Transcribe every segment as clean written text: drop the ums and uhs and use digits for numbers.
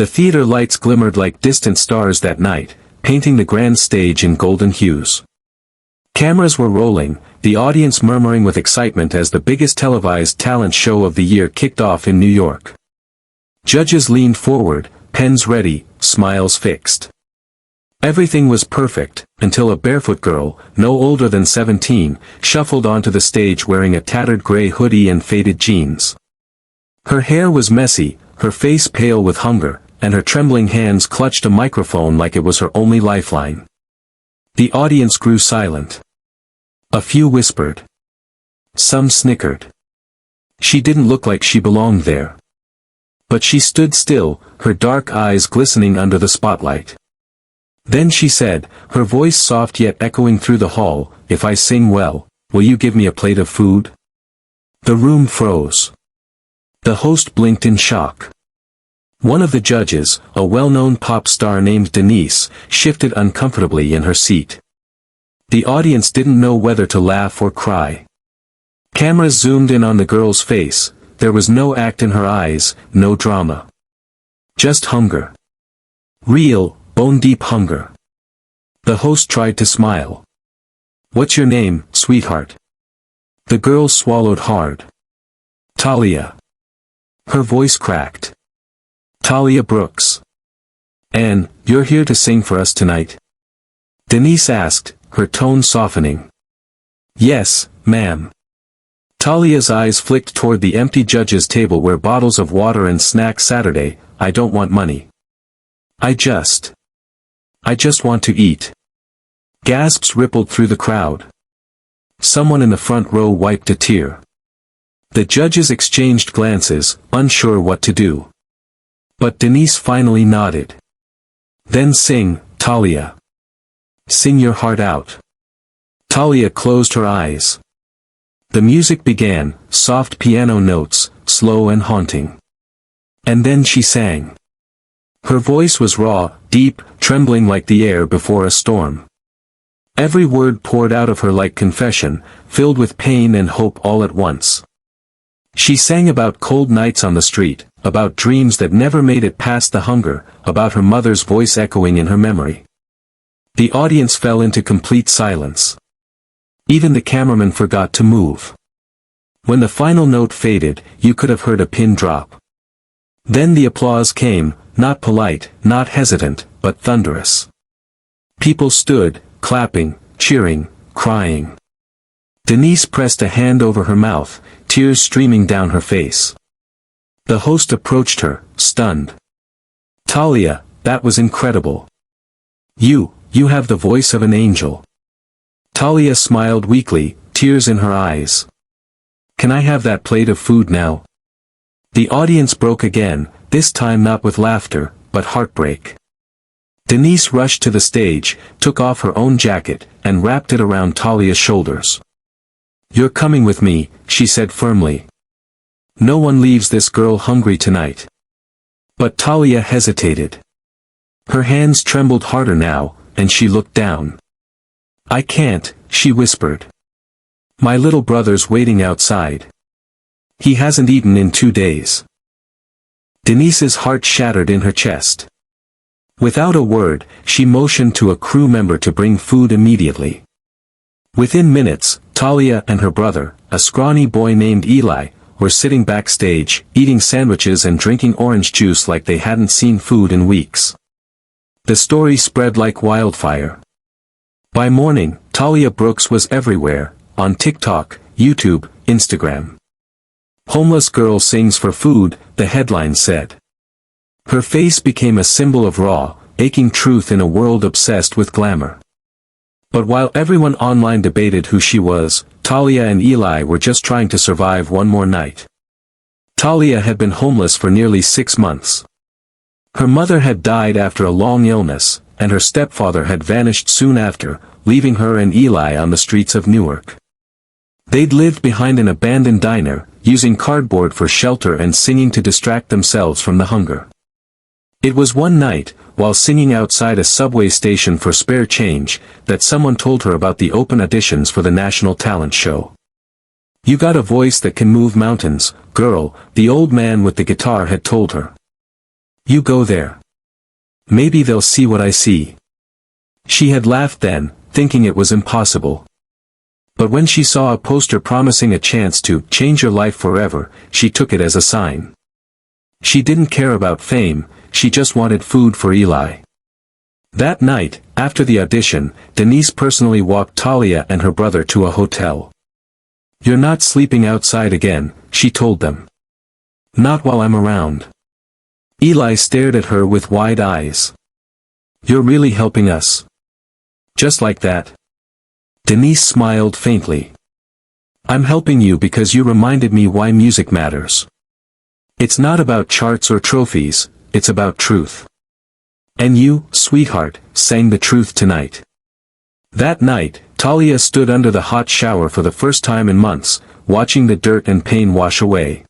The theater lights glimmered like distant stars that night, painting the grand stage in golden hues. Cameras were rolling, the audience murmuring with excitement as the biggest televised talent show of the year kicked off in New York. Judges leaned forward, pens ready, smiles fixed. Everything was perfect, until a barefoot girl, no older than 17, shuffled onto the stage wearing a tattered gray hoodie and faded jeans. Her hair was messy, her face pale with hunger, and her trembling hands clutched a microphone like it was her only lifeline. The audience grew silent. A few whispered. Some snickered. She didn't look like she belonged there. But she stood still, her dark eyes glistening under the spotlight. Then she said, her voice soft yet echoing through the hall, "If I sing well, will you give me a plate of food?" The room froze. The host blinked in shock. One of the judges, a well-known pop star named Denise, shifted uncomfortably in her seat. The audience didn't know whether to laugh or cry. Cameras zoomed in on the girl's face, there was no act in her eyes, no drama. Just hunger. Real, bone-deep hunger. The host tried to smile. "What's your name, sweetheart?" The girl swallowed hard. "Talia." Her voice cracked. "Talia Brooks. And, you're here to sing for us tonight?" Denise asked, her tone softening. "Yes, ma'am." Talia's eyes flicked toward the empty judge's table where bottles of water and snacks Saturday. "I don't want money. I just want to eat." Gasps rippled through the crowd. Someone in the front row wiped a tear. The judges exchanged glances, unsure what to do. But Denise finally nodded. "Then sing, Talia. Sing your heart out." Talia closed her eyes. The music began, soft piano notes, slow and haunting. And then she sang. Her voice was raw, deep, trembling like the air before a storm. Every word poured out of her like confession, filled with pain and hope all at once. She sang about cold nights on the street, about dreams that never made it past the hunger, about her mother's voice echoing in her memory. The audience fell into complete silence. Even the cameraman forgot to move. When the final note faded, you could have heard a pin drop. Then the applause came, not polite, not hesitant, but thunderous. People stood, clapping, cheering, crying. Denise pressed a hand over her mouth, tears streaming down her face. The host approached her, stunned. "Talia, that was incredible. You have the voice of an angel." Talia smiled weakly, tears in her eyes. "Can I have that plate of food now?" The audience broke again, this time not with laughter, but heartbreak. Denise rushed to the stage, took off her own jacket, and wrapped it around Talia's shoulders. "You're coming with me," she said firmly. "No one leaves this girl hungry tonight." But Talia hesitated. Her hands trembled harder now, and she looked down. "I can't," she whispered. "My little brother's waiting outside. He hasn't eaten in 2 days." Denise's heart shattered in her chest. Without a word, she motioned to a crew member to bring food immediately. Within minutes, Talia and her brother, a scrawny boy named Eli, were sitting backstage, eating sandwiches and drinking orange juice like they hadn't seen food in weeks. The story spread like wildfire. By morning, Talia Brooks was everywhere, on TikTok, YouTube, Instagram. "Homeless girl sings for food," the headline said. Her face became a symbol of raw, aching truth in a world obsessed with glamour. But while everyone online debated who she was, Talia and Eli were just trying to survive one more night. Talia had been homeless for nearly 6 months. Her mother had died after a long illness, and her stepfather had vanished soon after, leaving her and Eli on the streets of Newark. They'd lived behind an abandoned diner, using cardboard for shelter and singing to distract themselves from the hunger. It was one night, while singing outside a subway station for spare change, that someone told her about the open auditions for the national talent show. "You got a voice that can move mountains, girl," the old man with the guitar had told her. You go there. Maybe they'll see what I see. She had laughed then, thinking it was impossible. But when she saw a poster promising a chance to change her life forever, she took it as a sign. She didn't care about fame, she just wanted food for Eli. That night, after the audition, Denise personally walked Talia and her brother to a hotel. "You're not sleeping outside again," she told them. "Not while I'm around." Eli stared at her with wide eyes. "You're really helping us?" "Just like that." Denise smiled faintly. "I'm helping you because you reminded me why music matters. It's not about charts or trophies, it's about truth. And you, sweetheart, sang the truth tonight." That night, Talia stood under the hot shower for the first time in months, watching the dirt and pain wash away.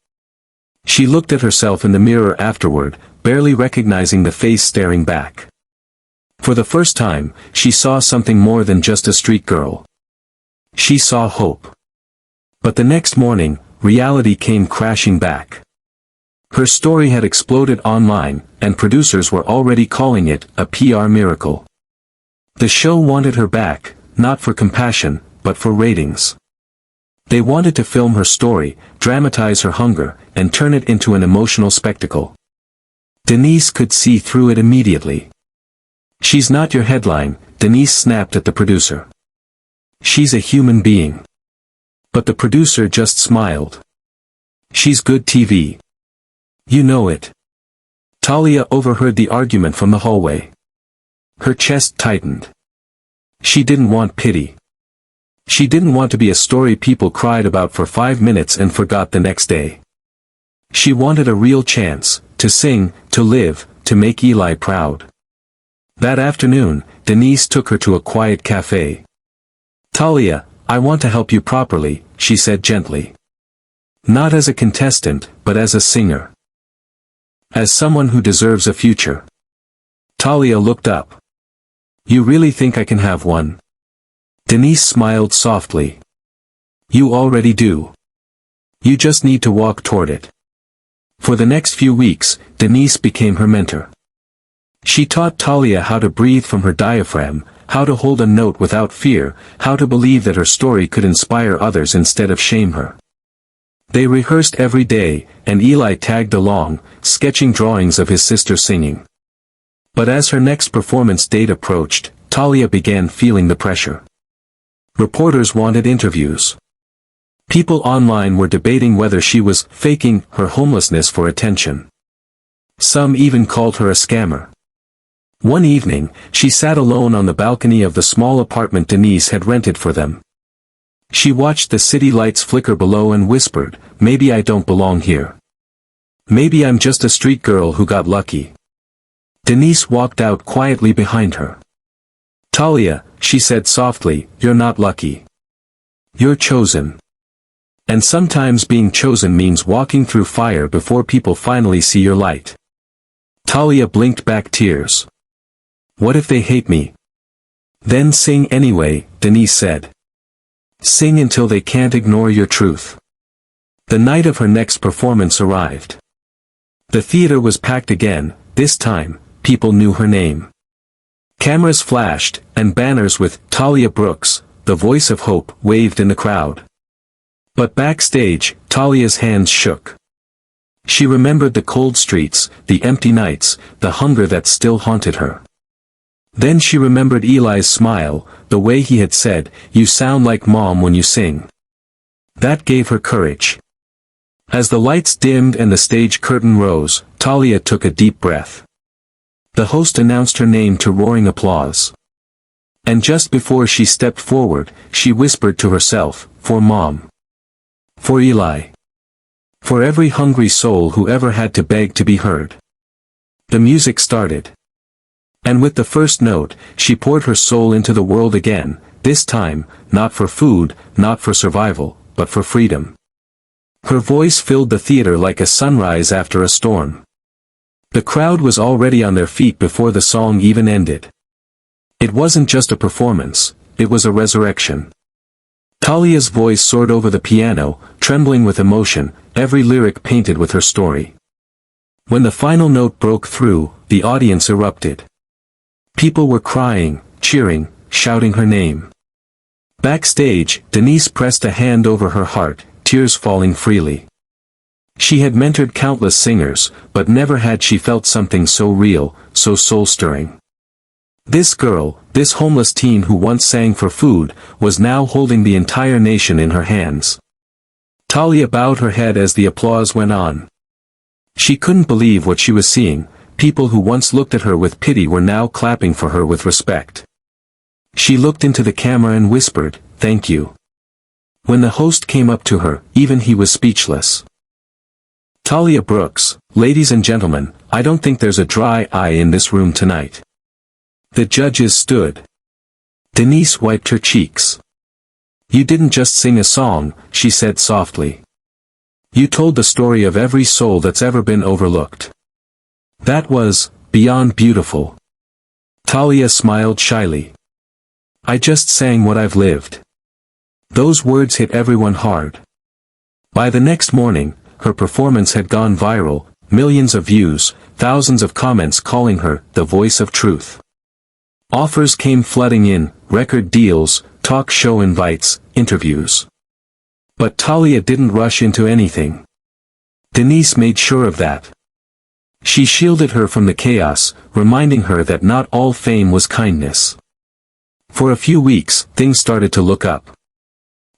She looked at herself in the mirror afterward, barely recognizing the face staring back. For the first time, she saw something more than just a street girl. She saw hope. But the next morning, reality came crashing back. Her story had exploded online, and producers were already calling it a PR miracle. The show wanted her back, not for compassion, but for ratings. They wanted to film her story, dramatize her hunger, and turn it into an emotional spectacle. Denise could see through it immediately. "She's not your headline," Denise snapped at the producer. "She's a human being." But the producer just smiled. "She's good TV. You know it." Talia overheard the argument from the hallway. Her chest tightened. She didn't want pity. She didn't want to be a story people cried about for 5 minutes and forgot the next day. She wanted a real chance, to sing, to live, to make Eli proud. That afternoon, Denise took her to a quiet cafe. "Talia, I want to help you properly," she said gently. "Not as a contestant, but as a singer. As someone who deserves a future." Talia looked up. "You really think I can have one?" Denise smiled softly. "You already do. You just need to walk toward it." For the next few weeks, Denise became her mentor. She taught Talia how to breathe from her diaphragm, how to hold a note without fear, how to believe that her story could inspire others instead of shame her. They rehearsed every day, and Eli tagged along, sketching drawings of his sister singing. But as her next performance date approached, Talia began feeling the pressure. Reporters wanted interviews. People online were debating whether she was faking her homelessness for attention. Some even called her a scammer. One evening, she sat alone on the balcony of the small apartment Denise had rented for them. She watched the city lights flicker below and whispered, "Maybe I don't belong here. Maybe I'm just a street girl who got lucky." Denise walked out quietly behind her. "Talia," she said softly, "you're not lucky. You're chosen. And sometimes being chosen means walking through fire before people finally see your light." Talia blinked back tears. "What if they hate me?" "Then sing anyway," Denise said. "Sing until they can't ignore your truth." The night of her next performance arrived. The theater was packed again. This time, people knew her name. Cameras flashed, and banners with "Talia Brooks, the voice of hope," waved in the crowd. But backstage, Talia's hands shook. She remembered the cold streets, the empty nights, the hunger that still haunted her. Then she remembered Eli's smile, the way he had said, "You sound like Mom when you sing." That gave her courage. As the lights dimmed and the stage curtain rose, Talia took a deep breath. The host announced her name to roaring applause. And just before she stepped forward, she whispered to herself, "For Mom. For Eli. For every hungry soul who ever had to beg to be heard." The music started. And with the first note, she poured her soul into the world again, this time, not for food, not for survival, but for freedom. Her voice filled the theater like a sunrise after a storm. The crowd was already on their feet before the song even ended. It wasn't just a performance, it was a resurrection. Talia's voice soared over the piano, trembling with emotion, every lyric painted with her story. When the final note broke through, the audience erupted. People were crying, cheering, shouting her name. Backstage, Denise pressed a hand over her heart, tears falling freely. She had mentored countless singers, but never had she felt something so real, so soul-stirring. This girl, this homeless teen who once sang for food, was now holding the entire nation in her hands. Talia bowed her head as the applause went on. She couldn't believe what she was seeing. People who once looked at her with pity were now clapping for her with respect. She looked into the camera and whispered, "Thank you." When the host came up to her, even he was speechless. Talia Brooks, ladies and gentlemen, I don't think there's a dry eye in this room tonight. The judges stood. Denise wiped her cheeks. "You didn't just sing a song," she said softly. "You told the story of every soul that's ever been overlooked. That was beyond beautiful." Talia smiled shyly. "I just sang what I've lived." Those words hit everyone hard. By the next morning, her performance had gone viral, millions of views, thousands of comments calling her the voice of truth. Offers came flooding in, record deals, talk show invites, interviews. But Talia didn't rush into anything. Denise made sure of that. She shielded her from the chaos, reminding her that not all fame was kindness. For a few weeks, things started to look up.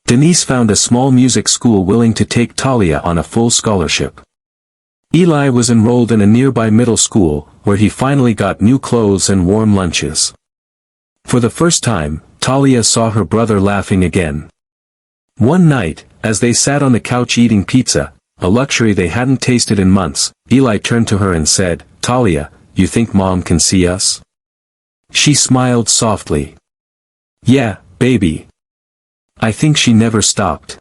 Denise found a small music school willing to take Talia on a full scholarship. Eli was enrolled in a nearby middle school, where he finally got new clothes and warm lunches. For the first time, Talia saw her brother laughing again. One night, as they sat on the couch eating pizza, a luxury they hadn't tasted in months, Eli turned to her and said, "Talia, you think Mom can see us?" She smiled softly. "Yeah, baby. I think she never stopped."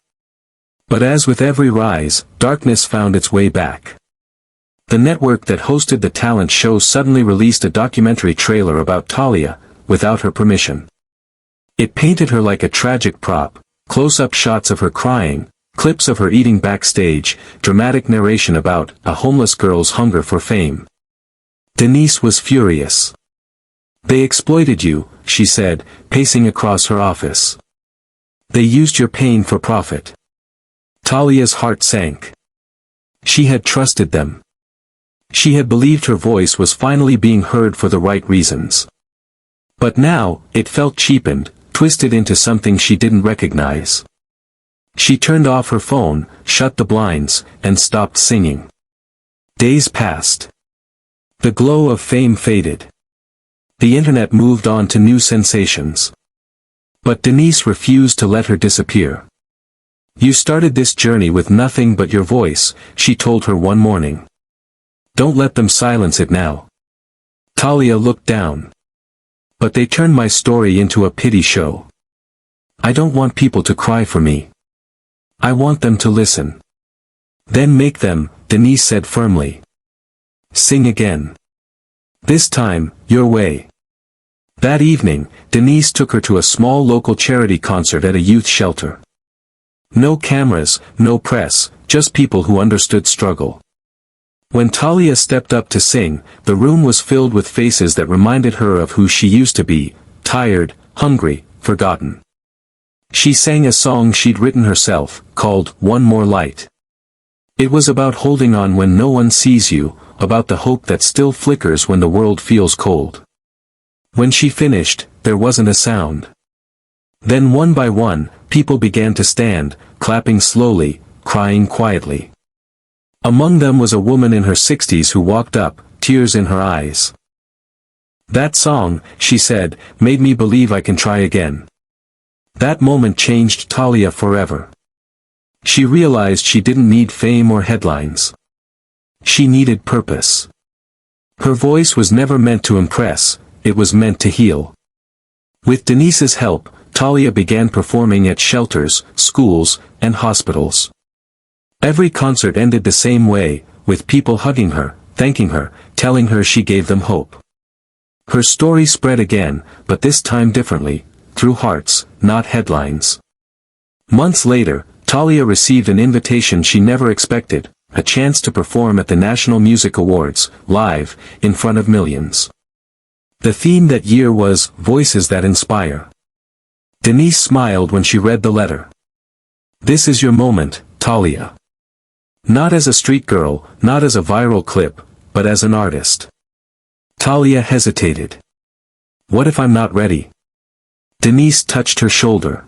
But as with every rise, darkness found its way back. The network that hosted the talent show suddenly released a documentary trailer about Talia, without her permission. It painted her like a tragic prop, close-up shots of her crying, clips of her eating backstage, dramatic narration about a homeless girl's hunger for fame. Denise was furious. "They exploited you," she said, pacing across her office. "They used your pain for profit." Talia's heart sank. She had trusted them. She had believed her voice was finally being heard for the right reasons. But now, it felt cheapened, twisted into something she didn't recognize. She turned off her phone, shut the blinds, and stopped singing. Days passed. The glow of fame faded. The internet moved on to new sensations. But Denise refused to let her disappear. "You started this journey with nothing but your voice," she told her one morning. "Don't let them silence it now." Talia looked down. "But they turned my story into a pity show. I don't want people to cry for me. I want them to listen." "Then make them," Denise said firmly. "Sing again. This time, your way." That evening, Denise took her to a small local charity concert at a youth shelter. No cameras, no press, just people who understood struggle. When Talia stepped up to sing, the room was filled with faces that reminded her of who she used to be, tired, hungry, forgotten. She sang a song she'd written herself, called "One More Light." It was about holding on when no one sees you, about the hope that still flickers when the world feels cold. When she finished, there wasn't a sound. Then one by one, people began to stand, clapping slowly, crying quietly. Among them was a woman in her 60s who walked up, tears in her eyes. "That song," she said, "made me believe I can try again." That moment changed Talia forever. She realized she didn't need fame or headlines. She needed purpose. Her voice was never meant to impress, it was meant to heal. With Denise's help, Talia began performing at shelters, schools, and hospitals. Every concert ended the same way, with people hugging her, thanking her, telling her she gave them hope. Her story spread again, but this time differently, through hearts, not headlines. Months later, Talia received an invitation she never expected, a chance to perform at the National Music Awards, live, in front of millions. The theme that year was Voices That Inspire. Denise smiled when she read the letter. This is your moment, Talia. Not as a street girl, not as a viral clip, but as an artist. Talia hesitated. What if I'm not ready? Denise touched her shoulder.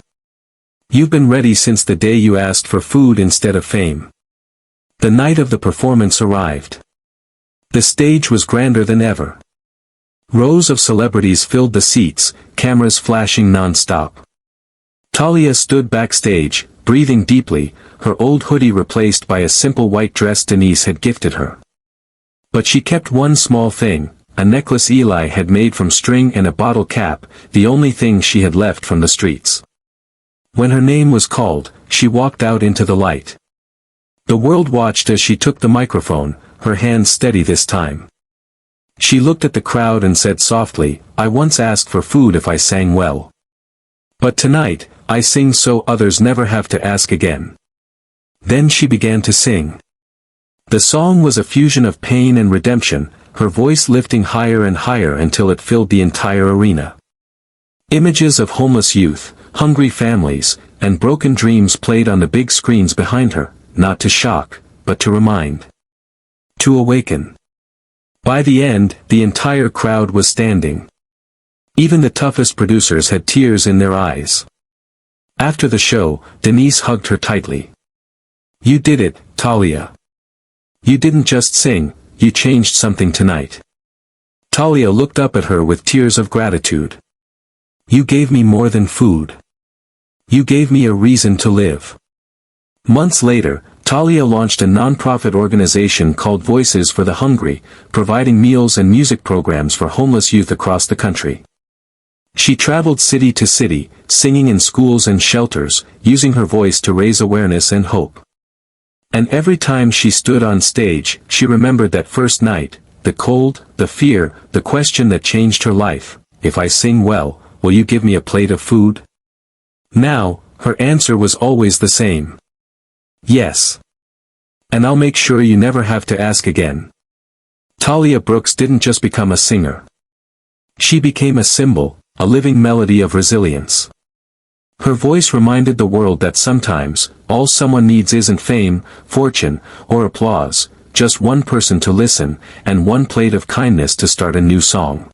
You've been ready since the day you asked for food instead of fame. The night of the performance arrived. The stage was grander than ever. Rows of celebrities filled the seats, cameras flashing non-stop. Talia stood backstage, breathing deeply, her old hoodie replaced by a simple white dress Denise had gifted her. But she kept one small thing, a necklace Eli had made from string and a bottle cap, the only thing she had left from the streets. When her name was called, she walked out into the light. The world watched as she took the microphone, her hands steady this time. She looked at the crowd and said softly, I once asked for food if I sang well. But tonight, I sing so others never have to ask again. Then she began to sing. The song was a fusion of pain and redemption, her voice lifting higher and higher until it filled the entire arena. Images of homeless youth, hungry families, and broken dreams played on the big screens behind her, not to shock, but to remind. To awaken. By the end, the entire crowd was standing. Even the toughest producers had tears in their eyes. After the show, Denise hugged her tightly. You did it, Talia. You didn't just sing, you changed something tonight. Talia looked up at her with tears of gratitude. You gave me more than food. You gave me a reason to live. Months later, Talia launched a non-profit organization called Voices for the Hungry, providing meals and music programs for homeless youth across the country. She traveled city to city, singing in schools and shelters, using her voice to raise awareness and hope. And every time she stood on stage, she remembered that first night, the cold, the fear, the question that changed her life, if I sing well, will you give me a plate of food? Now, her answer was always the same. Yes. And I'll make sure you never have to ask again. Talia Brooks didn't just become a singer. She became a symbol, a living melody of resilience. Her voice reminded the world that sometimes, all someone needs isn't fame, fortune, or applause, just one person to listen, and one plate of kindness to start a new song.